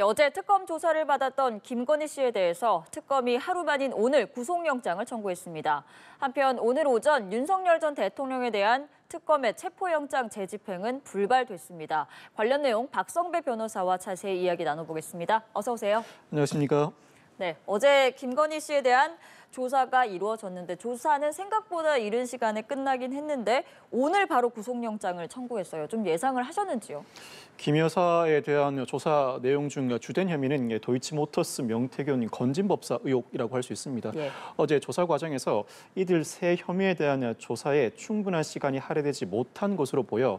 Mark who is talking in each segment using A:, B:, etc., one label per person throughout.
A: 어제 특검 조사를 받았던 김건희 씨에 대해서 특검이 하루 만인 오늘 구속영장을 청구했습니다. 한편 오늘 오전 윤석열 전 대통령에 대한 특검의 체포영장 재집행은 불발됐습니다. 관련 내용 박성배 변호사와 자세히 이야기 나눠보겠습니다. 어서 오세요.
B: 안녕하십니까.
A: 네, 어제 김건희 씨에 대한 조사가 이루어졌는데 조사는 생각보다 이른 시간에 끝나긴 했는데 오늘 바로 구속영장을 청구했어요. 좀 예상을 하셨는지요?
B: 김 여사에 대한 조사 내용 중 주된 혐의는 도이치모터스 명태균 건진법사 의혹이라고 할 수 있습니다.
A: 예.
B: 어제 조사 과정에서 이들 세 혐의에 대한 조사에 충분한 시간이 할애되지 못한 것으로 보여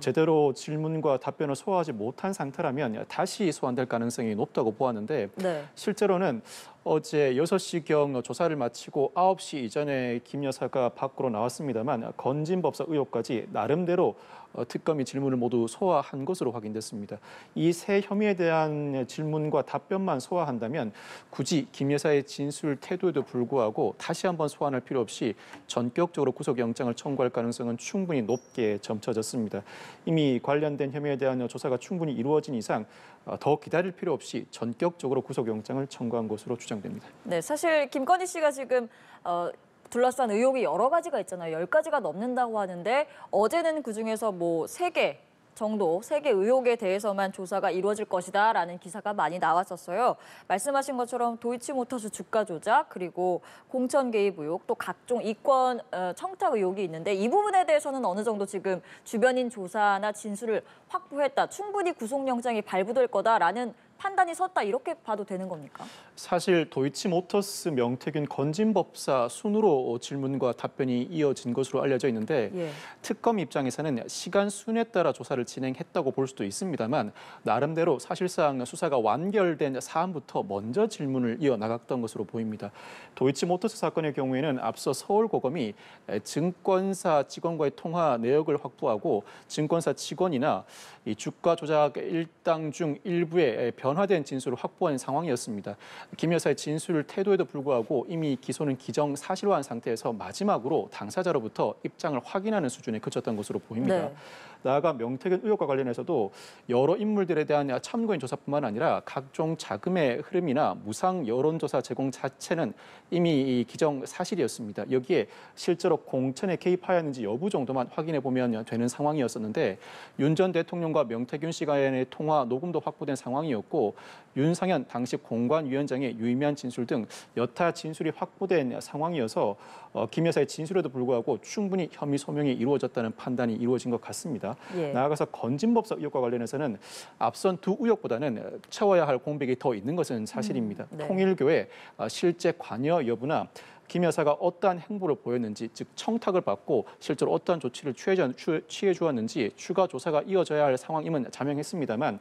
B: 제대로 질문과 답변을 소화하지 못한 상태라면 다시 소환될 가능성이 높다고 보았는데
A: 네.
B: 실제로는 어제 6시경 조사를 마치고 9시 이전에 김 여사가 밖으로 나왔습니다만 건진법사 의혹까지 나름대로 특검이 질문을 모두 소화한 것으로 확인됐습니다. 이 세 혐의에 대한 질문과 답변만 소화한다면 굳이 김 여사의 진술 태도에도 불구하고 다시 한번 소환할 필요 없이 전격적으로 구속영장을 청구할 가능성은 충분히 높게 점쳐졌습니다. 이미 관련된 혐의에 대한 조사가 충분히 이루어진 이상 더 기다릴 필요 없이 전격적으로 구속영장을 청구한 것으로 추정됩니다.
A: 네, 사실 김건희 씨가 지금 둘러싼 의혹이 여러 가지가 있잖아요. 10가지가 넘는다고 하는데 어제는 그중에서 뭐 3개 정도, 3개 의혹에 대해서만 조사가 이루어질 것이다라는 기사가 많이 나왔었어요. 말씀하신 것처럼 도이치모터스 주가 조작, 그리고 공천 개입 의혹, 또 각종 이권 청탁 의혹이 있는데 이 부분에 대해서는 어느 정도 지금 주변인 조사나 진술을 확보했다, 충분히 구속영장이 발부될 거다라는 판단이 섰다 이렇게 봐도 되는 겁니까?
B: 사실 도이치모터스 명태균 건진법사 순으로 질문과 답변이 이어진 것으로 알려져 있는데
A: 예.
B: 특검 입장에서는 시간 순에 따라 조사를 진행했다고 볼 수도 있습니다만 나름대로 사실상 수사가 완결된 사안부터 먼저 질문을 이어나갔던 것으로 보입니다. 도이치모터스 사건의 경우에는 앞서 서울고검이 증권사 직원과의 통화 내역을 확보하고 증권사 직원이나 이 주가 조작 일당 중 일부의 변화된 진술을 확보한 상황이었습니다. 김 여사의 진술 태도에도 불구하고 이미 기소는 기정사실화한 상태에서 마지막으로 당사자로부터 입장을 확인하는 수준에 그쳤던 것으로 보입니다.
A: 네.
B: 나아가 명태균 의혹과 관련해서도 여러 인물들에 대한 참고인 조사뿐만 아니라 각종 자금의 흐름이나 무상 여론조사 제공 자체는 이미 기정사실이었습니다. 여기에 실제로 공천에 개입하였는지 여부 정도만 확인해 보면 되는 상황이었었는데 윤 전 대통령과 명태균 씨 간의 통화 녹음도 확보된 상황이었고 윤상현 당시 공관위원장의 유의미한 진술 등 여타 진술이 확보된 상황이어서 김 여사의 진술에도 불구하고 충분히 혐의 소명이 이루어졌다는 판단이 이루어진 것 같습니다.
A: 예.
B: 나아가서 건진법사 의혹과 관련해서는 앞선 두 의혹보다는 채워야 할 공백이 더 있는 것은 사실입니다.
A: 네.
B: 통일교의 실제 관여 여부나 김 여사가 어떠한 행보를 보였는지, 즉 청탁을 받고 실제로 어떠한 조치를 취해 주었는지 추가 조사가 이어져야 할 상황임은 자명했습니다만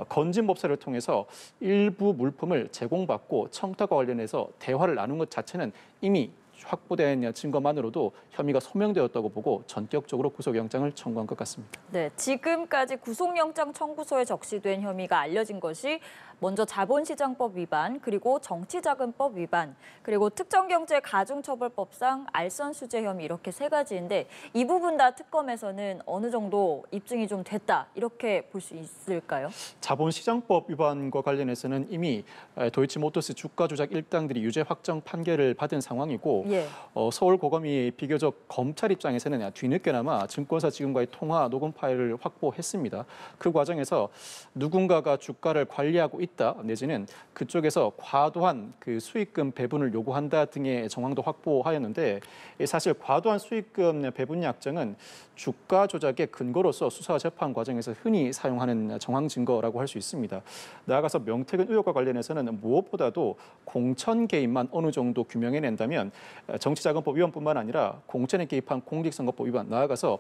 B: 건진법사를 통해서 일부 물품을 제공받고 청탁과 관련해서 대화를 나눈 것 자체는 이미 확보된 증거만으로도 혐의가 소명되었다고 보고 전격적으로 구속영장을 청구한 것 같습니다.
A: 네, 지금까지 구속영장 청구서에 적시된 혐의가 알려진 것이 먼저 자본시장법 위반, 그리고 정치자금법 위반, 그리고 특정경제가중처벌법상 알선수재 혐의 이렇게 3가지인데 이 부분 다 특검에서는 어느 정도 입증이 좀 됐다 이렇게 볼 수 있을까요?
B: 자본시장법 위반과 관련해서는 이미 도이치모터스 주가 조작 일당들이 유죄 확정 판결을 받은 상황이고
A: 예.
B: 서울고검이 비교적 검찰 입장에서는 뒤늦게나마 증권사 직원과의 통화 녹음 파일을 확보했습니다. 그 과정에서 누군가가 주가를 관리하고 있다 내지는 그쪽에서 과도한 그 수익금 배분을 요구한다 등의 정황도 확보하였는데 사실 과도한 수익금 배분 약정은 주가 조작의 근거로서 수사 재판 과정에서 흔히 사용하는 정황 증거라고 할 수 있습니다. 나아가서 명태균 의혹과 관련해서는 무엇보다도 공천 개입만 어느 정도 규명해낸다면 정치자금법 위반뿐만 아니라 공천에 개입한 공직선거법 위반, 나아가서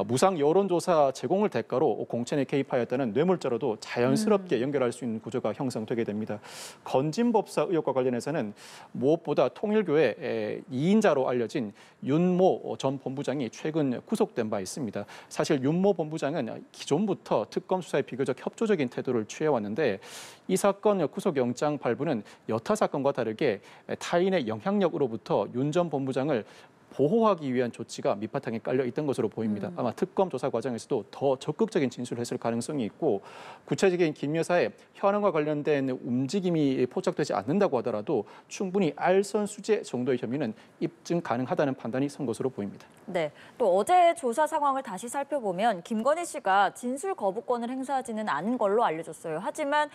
B: 무상 여론조사 제공을 대가로 공천에 개입하였다는 뇌물죄로도 자연스럽게 연결할 수 있는 구조가 형성되게 됩니다. 건진법사 의혹과 관련해서는 무엇보다 통일교의 2인자로 알려진 윤모 전 본부장이 최근 구속된 바 있습니다. 사실 윤모 본부장은 기존부터 특검 수사에 비교적 협조적인 태도를 취해왔는데 이 사건 구속영장 발부는 여타 사건과 다르게 타인의 영향력으로부터 윤 전 본부장을 보호하기 위한 조치가 밑바탕에 깔려 있던 것으로 보입니다. 아마 특검 조사 과정에서도 더 적극적인 진술을 했을 가능성이 있고 구체적인 김 여사의 현황과 관련된 움직임이 포착되지 않는다고 하더라도 충분히 알선수재 정도의 혐의는 입증 가능하다는 판단이 선 것으로 보입니다.
A: 네, 또 어제 조사 상황을 다시 살펴보면 김건희 씨가 진술 거부권을 행사하지는 않은 걸로 알려졌어요. 하지만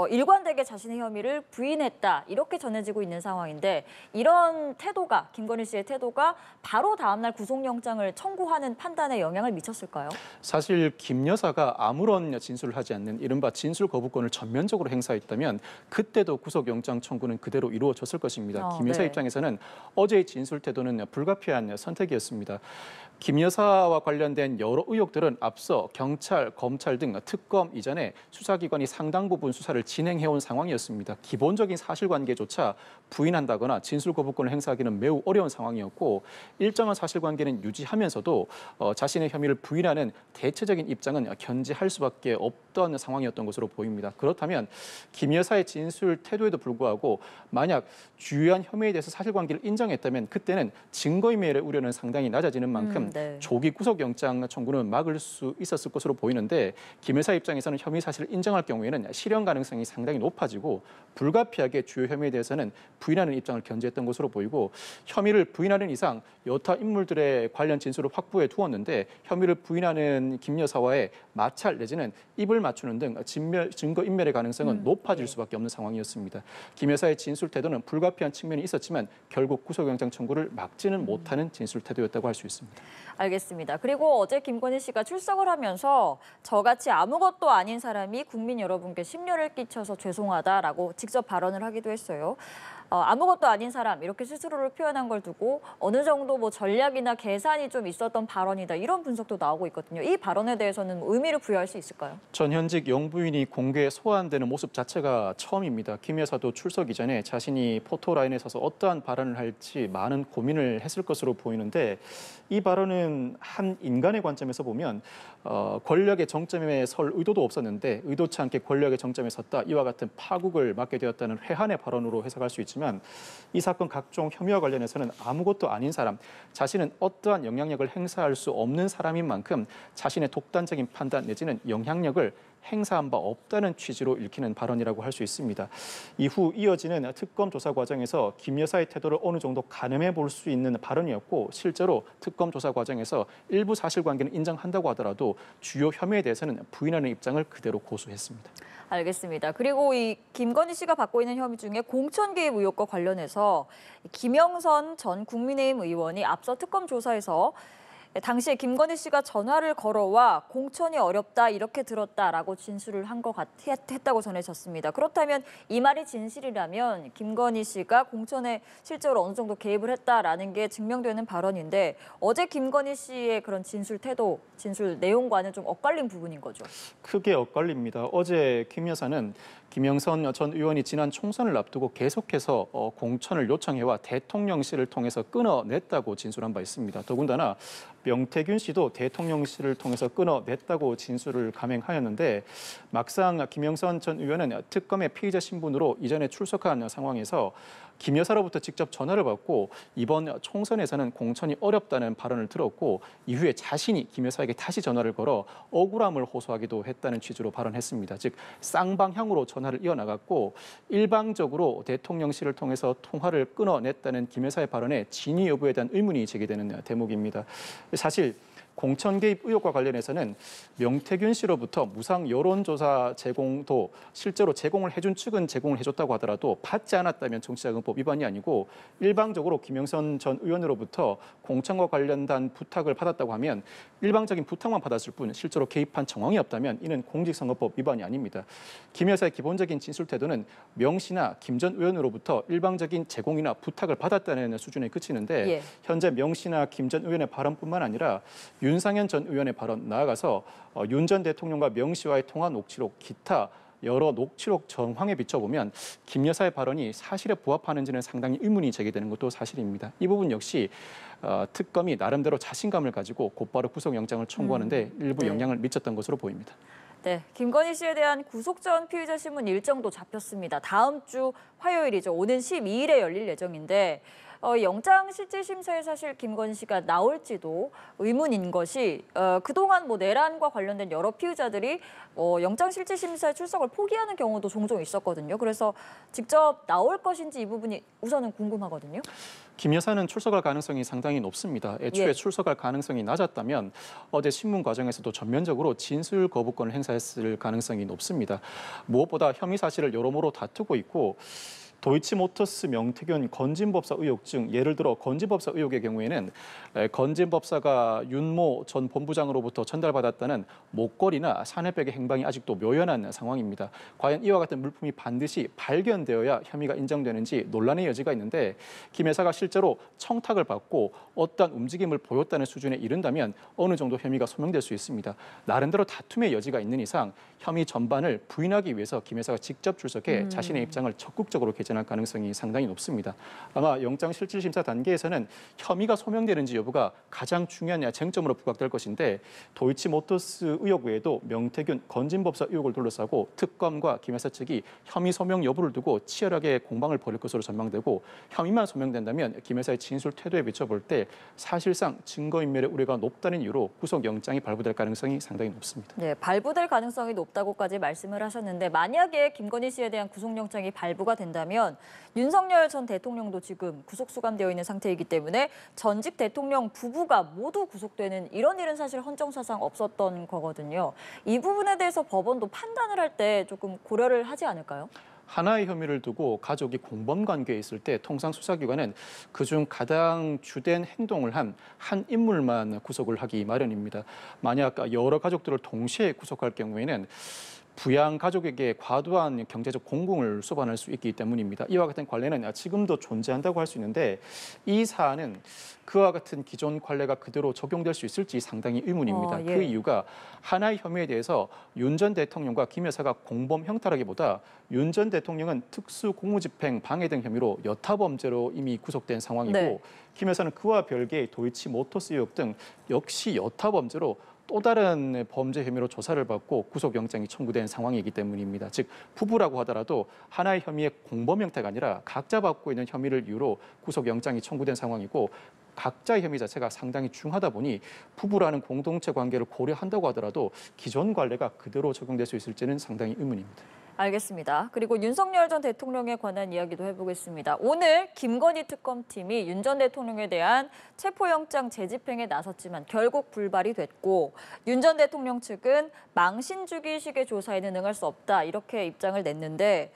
A: 일관되게 자신의 혐의를 부인했다 이렇게 전해지고 있는 상황인데 이런 태도가 김건희 씨의 태도가 바로 다음 날 구속영장을 청구하는 판단에 영향을 미쳤을까요?
B: 사실 김 여사가 아무런 진술을 하지 않는 이른바 진술 거부권을 전면적으로 행사했다면 그때도 구속영장 청구는 그대로 이루어졌을 것입니다. 김 여사
A: 네.
B: 입장에서는 어제의 진술 태도는 불가피한 선택이었습니다. 김 여사와 관련된 여러 의혹들은 앞서 경찰, 검찰 등 특검 이전에 수사기관이 상당 부분 수사를 진행해온 상황이었습니다. 기본적인 사실관계조차 부인한다거나 진술 거부권을 행사하기는 매우 어려운 상황이었고 일정한 사실관계는 유지하면서도 자신의 혐의를 부인하는 대체적인 입장은 견지할 수밖에 없던 상황이었던 것으로 보입니다. 그렇다면 김 여사의 진술 태도에도 불구하고 만약 주요한 혐의에 대해서 사실관계를 인정했다면 그때는 증거인멸의 우려는 상당히 낮아지는 만큼
A: 네.
B: 조기 구속영장 청구는 막을 수 있었을 것으로 보이는데 김 여사 입장에서는 혐의 사실을 인정할 경우에는 실형 가능성이 상당히 높아지고 불가피하게 주요 혐의에 대해서는 부인하는 입장을 견지했던 것으로 보이고 혐의를 부인하는 이상 여타 인물들의 관련 진술을 확보해 두었는데 혐의를 부인하는 김 여사와의 마찰 내지는 입을 맞추는 등 증거인멸의 가능성은 높아질 수밖에 없는 상황이었습니다. 김 여사의 진술 태도는 불가피한 측면이 있었지만 결국 구속영장 청구를 막지는 못하는 진술 태도였다고 할 수 있습니다.
A: 알겠습니다. 그리고 어제 김건희 씨가 출석을 하면서 저같이 아무것도 아닌 사람이 국민 여러분께 심려를 끼쳐서 죄송하다라고 직접 발언을 하기도 했어요. 아무것도 아닌 사람 이렇게 스스로를 표현한 걸 두고 어느 정도 뭐 전략이나 계산이 좀 있었던 발언이다 이런 분석도 나오고 있거든요. 이 발언에 대해서는 의미를 부여할 수 있을까요?
B: 전현직 영부인이 공개에 소환되는 모습 자체가 처음입니다. 김 여사도 출석 이전에 자신이 포토라인에 서서 어떠한 발언을 할지 많은 고민을 했을 것으로 보이는데 이 발언은 한 인간의 관점에서 보면 권력의 정점에 설 의도도 없었는데 의도치 않게 권력의 정점에 섰다. 이와 같은 파국을 맞게 되었다는 회한의 발언으로 해석할 수 있지만 이 사건 각종 혐의와 관련해서는 아무것도 아닌 사람, 자신은 어떠한 영향력을 행사할 수 없는 사람인 만큼 자신의 독단적인 판단 내지는 영향력을 행사한 바 없다는 취지로 읽히는 발언이라고 할 수 있습니다. 이후 이어지는 특검 조사 과정에서 김 여사의 태도를 어느 정도 가늠해 볼 수 있는 발언이었고 실제로 특검 조사 과정에서 일부 사실관계는 인정한다고 하더라도 주요 혐의에 대해서는 부인하는 입장을 그대로 고수했습니다.
A: 알겠습니다. 그리고 이 김건희 씨가 받고 있는 혐의 중에 공천 개입 의혹과 관련해서 김영선 전 국민의힘 의원이 앞서 특검 조사에서 당시에 김건희 씨가 전화를 걸어와 공천이 어렵다 이렇게 들었다라고 진술을 했다고 전해졌습니다. 그렇다면 이 말이 진실이라면 김건희 씨가 공천에 실제로 어느 정도 개입을 했다라는 게 증명되는 발언인데 어제 김건희 씨의 그런 진술 태도, 진술 내용과는 좀 엇갈린 부분인 거죠.
B: 크게 엇갈립니다. 어제 김 여사는 김영선 전 의원이 지난 총선을 앞두고 계속해서 공천을 요청해와 대통령실을 통해서 끊어냈다고 진술한 바 있습니다. 더군다나 명태균 씨도 대통령실을 통해서 끊어냈다고 진술을 감행하였는데 막상 김영선 전 의원은 특검의 피의자 신분으로 이전에 출석한 상황에서 김 여사로부터 직접 전화를 받고 이번 총선에서는 공천이 어렵다는 발언을 들었고 이후에 자신이 김 여사에게 다시 전화를 걸어 억울함을 호소하기도 했다는 취지로 발언했습니다. 즉 쌍방향으로 전화를 이어나갔고 일방적으로 대통령실을 통해서 통화를 끊어냈다는 김 여사의 발언에 진위 여부에 대한 의문이 제기되는 대목입니다. 사실 공천 개입 의혹과 관련해서는 명태균 씨로부터 무상 여론조사 제공도 실제로 제공을 해준 측은 제공을 해줬다고 하더라도 받지 않았다면 정치자금법 위반이 아니고 일방적으로 김영선 전 의원으로부터 공천과 관련된 부탁을 받았다고 하면 일방적인 부탁만 받았을 뿐 실제로 개입한 정황이 없다면 이는 공직선거법 위반이 아닙니다. 김 여사의 기본적인 진술 태도는 명 씨나 김 전 의원으로부터 일방적인 제공이나 부탁을 받았다는 수준에 그치는데 현재 명 씨나 김 전 의원의 발언뿐만 아니라 윤상현 전 의원의 발언 나아가서 윤 전 대통령과 명 씨와의 통화 녹취록 기타 여러 녹취록 정황에 비춰보면 김 여사의 발언이 사실에 부합하는지는 상당히 의문이 제기되는 것도 사실입니다. 이 부분 역시 특검이 나름대로 자신감을 가지고 곧바로 구속영장을 청구하는 데 일부 영향을 미쳤던 것으로 보입니다.
A: 네, 김건희 씨에 대한 구속 전 피의자 신문 일정도 잡혔습니다. 다음 주 화요일이죠. 오는 12일에 열릴 예정인데 영장실질심사에 사실 김건희 씨가 나올지도 의문인 것이 그동안 뭐 내란과 관련된 여러 피의자들이 영장실질심사에 출석을 포기하는 경우도 종종 있었거든요. 그래서 직접 나올 것인지 이 부분이 우선은 궁금하거든요.
B: 김 여사는 출석할 가능성이 상당히 높습니다. 애초에
A: 예.
B: 출석할 가능성이 낮았다면 어제 신문 과정에서도 전면적으로 진술 거부권을 행사했을 가능성이 높습니다. 무엇보다 혐의 사실을 여러모로 다투고 있고 도이치모터스 명태균 건진법사 의혹 중 예를 들어 건진법사 의혹의 경우에는 건진법사가 윤모 전 본부장으로부터 전달받았다는 목걸이나 사내백의 행방이 아직도 묘연한 상황입니다. 과연 이와 같은 물품이 반드시 발견되어야 혐의가 인정되는지 논란의 여지가 있는데 김 여사가 실제로 청탁을 받고 어떠한 움직임을 보였다는 수준에 이른다면 어느 정도 혐의가 소명될 수 있습니다. 나름대로 다툼의 여지가 있는 이상 혐의 전반을 부인하기 위해서 김 여사가 직접 출석해 자신의 입장을 적극적으로 개진할 가능성이 상당히 높습니다. 아마 영장실질심사 단계에서는 혐의가 소명되는지 여부가 가장 중요한 쟁점으로 부각될 것인데 도이치모터스 의혹 외에도 명태균 건진법사 의혹을 둘러싸고 특검과 김 여사 측이 혐의 소명 여부를 두고 치열하게 공방을 벌일 것으로 전망되고 혐의만 소명된다면 김 여사의 진술 태도에 비춰볼 때 사실상 증거인멸의 우려가 높다는 이유로 구속영장이 발부될 가능성이 상당히 높습니다.
A: 네, 발부될 가능성이 높다고까지 말씀을 하셨는데 만약에 김건희 씨에 대한 구속영장이 발부가 된다면 윤석열 전 대통령도 지금 구속 수감되어 있는 상태이기 때문에 전직 대통령 부부가 모두 구속되는 이런 일은 사실 헌정사상 없었던 거거든요. 이 부분에 대해서 법원도 판단을 할 때 조금 고려를 하지 않을까요?
B: 하나의 혐의를 두고 가족이 공범 관계에 있을 때 통상 수사기관은 그중 가장 주된 행동을 한 인물만 구속을 하기 마련입니다. 만약 여러 가족들을 동시에 구속할 경우에는 부양 가족에게 과도한 경제적 공공을 수반할 수 있기 때문입니다. 이와 같은 관례는 지금도 존재한다고 할 수 있는데 이 사안은 그와 같은 기존 관례가 그대로 적용될 수 있을지 상당히 의문입니다.
A: 예.
B: 그 이유가 하나의 혐의에 대해서 윤 전 대통령과 김 여사가 공범 형태라기보다 윤 전 대통령은 특수공무집행 방해 등 혐의로 여타범죄로 이미 구속된 상황이고
A: 네.
B: 김 여사는 그와 별개 도이치모터스 의혹 등 역시 여타범죄로 또 다른 범죄 혐의로 조사를 받고 구속영장이 청구된 상황이기 때문입니다. 즉 부부라고 하더라도 하나의 혐의의 공범 형태가 아니라 각자 받고 있는 혐의를 이유로 구속영장이 청구된 상황이고 각자의 혐의 자체가 상당히 중하다 보니 부부라는 공동체 관계를 고려한다고 하더라도 기존 관례가 그대로 적용될 수 있을지는 상당히 의문입니다.
A: 알겠습니다. 그리고 윤석열 전 대통령에 관한 이야기도 해보겠습니다. 오늘 김건희 특검팀이 윤 전 대통령에 대한 체포영장 재집행에 나섰지만 결국 불발이 됐고 윤 전 대통령 측은 망신주기식의 조사에는 응할 수 없다 이렇게 입장을 냈는데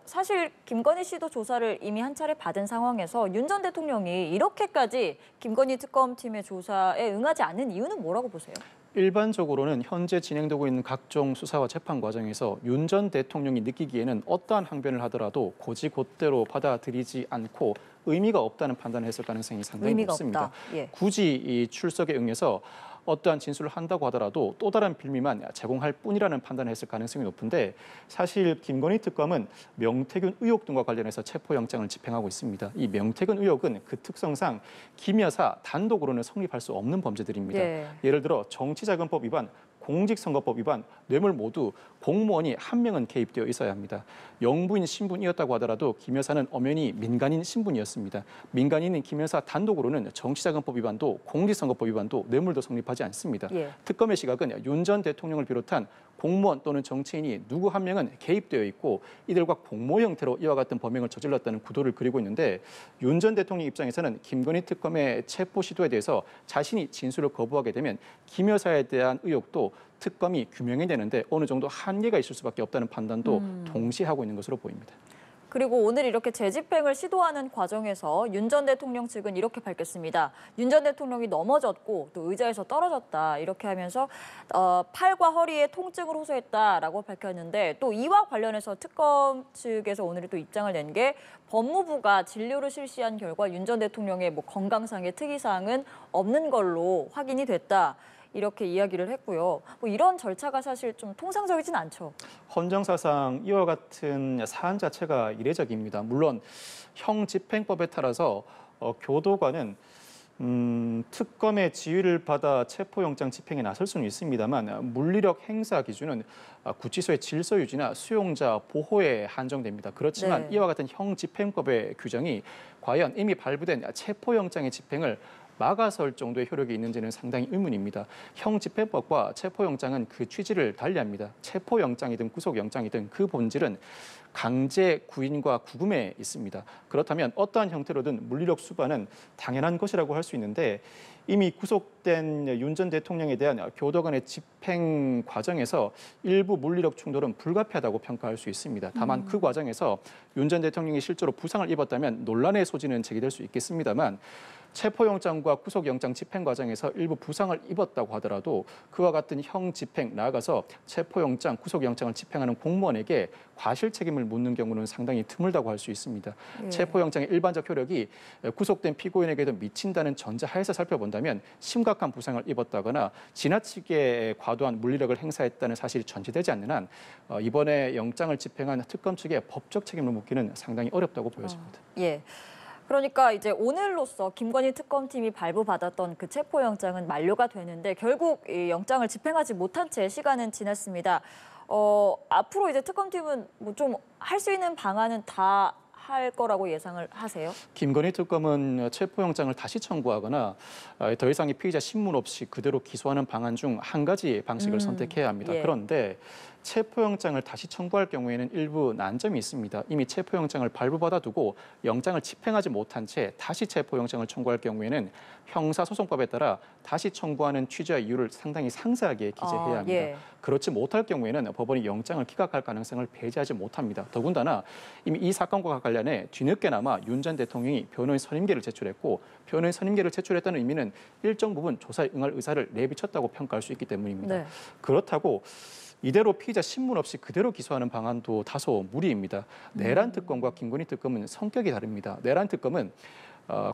A: 사실 김건희 씨도 조사를 이미 한 차례 받은 상황에서 윤 전 대통령이 이렇게까지 김건희 특검팀의 조사에 응하지 않는 이유는 뭐라고 보세요?
B: 일반적으로는 현재 진행되고 있는 각종 수사와 재판 과정에서 윤 전 대통령이 느끼기에는 어떠한 항변을 하더라도 곧이곧대로 받아들이지 않고 의미가 없다는 판단을 했을 가능성이 상당히
A: 의미가
B: 높습니다.
A: 없다. 예.
B: 굳이 이 출석에 응해서 어떠한 진술을 한다고 하더라도 또 다른 빌미만 제공할 뿐이라는 판단을 했을 가능성이 높은데 사실 김건희 특검은 명태균 의혹 등과 관련해서 체포영장을 집행하고 있습니다. 이 명태균 의혹은 그 특성상 김 여사 단독으로는 성립할 수 없는 범죄들입니다.
A: 예.
B: 예를 들어 정치자금법 위반, 공직선거법 위반, 뇌물 모두 공무원이 한 명은 개입되어 있어야 합니다. 영부인 신분이었다고 하더라도 김 여사는 엄연히 민간인 신분이었습니다. 민간인인 김 여사 단독으로는 정치자금법 위반도 공직선거법 위반도 뇌물도 성립하지 않습니다.
A: 예.
B: 특검의 시각은 윤 전 대통령을 비롯한 공무원 또는 정치인이 누구 한 명은 개입되어 있고 이들과 공모 형태로 이와 같은 범행을 저질렀다는 구도를 그리고 있는데 윤 전 대통령 입장에서는 김건희 특검의 체포 시도에 대해서 자신이 진술을 거부하게 되면 김 여사에 대한 의혹도 특검이 규명해내는데 어느 정도 한계가 있을 수밖에 없다는 판단도 동시에 하고 있는 것으로 보입니다.
A: 그리고 오늘 이렇게 재집행을 시도하는 과정에서 윤 전 대통령 측은 이렇게 밝혔습니다. 윤 전 대통령이 넘어졌고 또 의자에서 떨어졌다 이렇게 하면서 팔과 허리에 통증을 호소했다라고 밝혔는데 또 이와 관련해서 특검 측에서 오늘 또 입장을 낸 게 법무부가 진료를 실시한 결과 윤 전 대통령의 건강상의 특이사항은 없는 걸로 확인이 됐다. 이렇게 이야기를 했고요. 이런 절차가 사실 좀 통상적이진 않죠.
B: 헌정사상 이와 같은 사안 자체가 이례적입니다. 물론 형집행법에 따라서 교도관은 특검의 지휘를 받아 체포영장 집행에 나설 수는 있습니다만 물리력 행사 기준은 구치소의 질서 유지나 수용자 보호에 한정됩니다. 그렇지만
A: 네.
B: 이와 같은 형집행법의 규정이 과연 이미 발부된 체포영장의 집행을 막아설 정도의 효력이 있는지는 상당히 의문입니다. 형집행법과 체포영장은 그 취지를 달리합니다. 체포영장이든 구속영장이든 그 본질은 강제 구인과 구금에 있습니다. 그렇다면 어떠한 형태로든 물리력 수반은 당연한 것이라고 할 수 있는데 이미 구속된 윤 전 대통령에 대한 교도관의 집행 과정에서 일부 물리력 충돌은 불가피하다고 평가할 수 있습니다. 다만 그 과정에서 윤 전 대통령이 실제로 부상을 입었다면 논란의 소지는 제기될 수 있겠습니다만 체포영장과 구속영장 집행 과정에서 일부 부상을 입었다고 하더라도 그와 같은 형 집행, 나아가서 체포영장, 구속영장을 집행하는 공무원에게 과실 책임을 묻는 경우는 상당히 드물다고 할 수 있습니다.
A: 예.
B: 체포영장의 일반적 효력이 구속된 피고인에게도 미친다는 전제하에서 살펴본다면 심각한 부상을 입었다거나 지나치게 과도한 물리력을 행사했다는 사실이 전제되지 않는 한 이번에 영장을 집행한 특검 측에 법적 책임을 묻기는 상당히 어렵다고 보여집니다.
A: 예. 그러니까 이제 오늘로써 김건희 특검팀이 발부받았던 그 체포영장은 만료가 되는데 결국 이 영장을 집행하지 못한 채 시간은 지났습니다. 앞으로 이제 특검팀은 뭐 좀 할 수 있는 방안은 다 할 거라고 예상을 하세요?
B: 김건희 특검은 체포영장을 다시 청구하거나 더 이상의 피의자 신문 없이 그대로 기소하는 방안 중 한 가지 방식을 선택해야 합니다.
A: 예.
B: 그런데 체포영장을 다시 청구할 경우에는 일부 난점이 있습니다. 이미 체포영장을 발부받아 두고 영장을 집행하지 못한 채 다시 체포영장을 청구할 경우에는 형사소송법에 따라 다시 청구하는 취지와 이유를 상당히 상세하게 기재해야 합니다.
A: 예.
B: 그렇지 못할 경우에는 법원이 영장을 기각할 가능성을 배제하지 못합니다. 더군다나 이미 이 사건과 관련해 뒤늦게나마 윤 전 대통령이 변호인 선임계를 제출했고 변호인 선임계를 제출했다는 의미는 일정 부분 조사에 응할 의사를 내비쳤다고 평가할 수 있기 때문입니다.
A: 네.
B: 그렇다고 이대로 피의자 신문 없이 그대로 기소하는 방안도 다소 무리입니다. 내란 특검과 김건희 특검은 성격이 다릅니다. 내란 특검은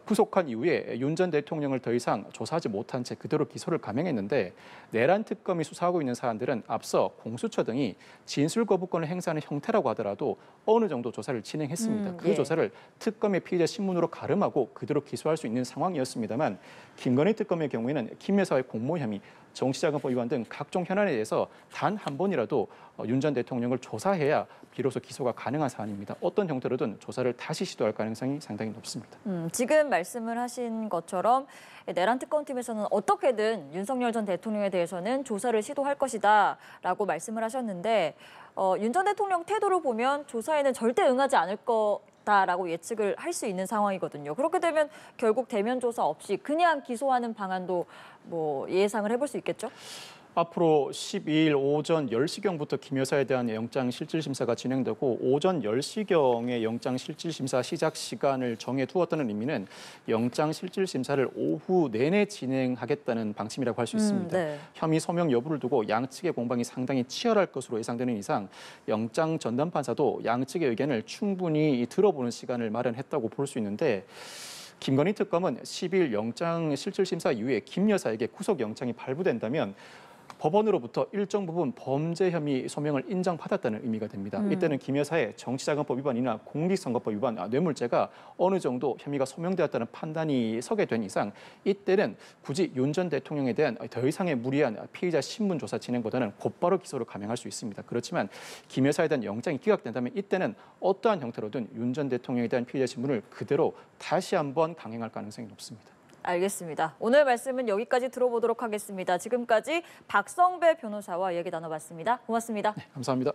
B: 구속한 이후에 윤 전 대통령을 더 이상 조사하지 못한 채 그대로 기소를 감행했는데 내란 특검이 수사하고 있는 사안들은 앞서 공수처 등이 진술 거부권을 행사하는 형태라고 하더라도 어느 정도 조사를 진행했습니다. 그
A: 예.
B: 조사를 특검의 피의자 신문으로 가름하고 그대로 기소할 수 있는 상황이었습니다만 김건희 특검의 경우에는 김 여사의 공모 혐의, 정치자금법 위반 등 각종 현안에 대해서 단 한 번이라도 윤 전 대통령을 조사해야 비로소 기소가 가능한 사안입니다. 어떤 형태로든 조사를 다시 시도할 가능성이 상당히 높습니다.
A: 지금 말씀을 하신 것처럼 내란 특검팀에서는 어떻게든 윤석열 전 대통령에 대해서는 조사를 시도할 것이다라고 말씀을 하셨는데 윤 전 대통령 태도를 보면 조사에는 절대 응하지 않을 거다라고 예측을 할 수 있는 상황이거든요. 그렇게 되면 결국 대면 조사 없이 그냥 기소하는 방안도 뭐 예상을 해볼 수 있겠죠?
B: 앞으로 12일 오전 10시경부터 김 여사에 대한 영장 실질심사가 진행되고 오전 10시경에 영장 실질심사 시작 시간을 정해두었다는 의미는 영장 실질심사를 오후 내내 진행하겠다는 방침이라고 할 수 있습니다.
A: 네.
B: 혐의 소명 여부를 두고 양측의 공방이 상당히 치열할 것으로 예상되는 이상 영장 전담판사도 양측의 의견을 충분히 들어보는 시간을 마련했다고 볼 수 있는데 김건희 특검은 10일 영장 실질심사 이후에 김 여사에게 구속영장이 발부된다면 법원으로부터 일정 부분 범죄 혐의 소명을 인정받았다는 의미가 됩니다. 이때는 김 여사의 정치자금법 위반이나 공직선거법 위반, 뇌물죄가 어느 정도 혐의가 소명되었다는 판단이 서게 된 이상 이때는 굳이 윤 전 대통령에 대한 더 이상의 무리한 피의자 신문 조사 진행보다는 곧바로 기소를 감행할 수 있습니다. 그렇지만 김 여사에 대한 영장이 기각된다면 이때는 어떠한 형태로든 윤 전 대통령에 대한 피의자 신문을 그대로 다시 한번 강행할 가능성이 높습니다.
A: 알겠습니다. 오늘 말씀은 여기까지 들어보도록 하겠습니다. 지금까지 박성배 변호사와 얘기 나눠봤습니다. 고맙습니다.
B: 네, 감사합니다.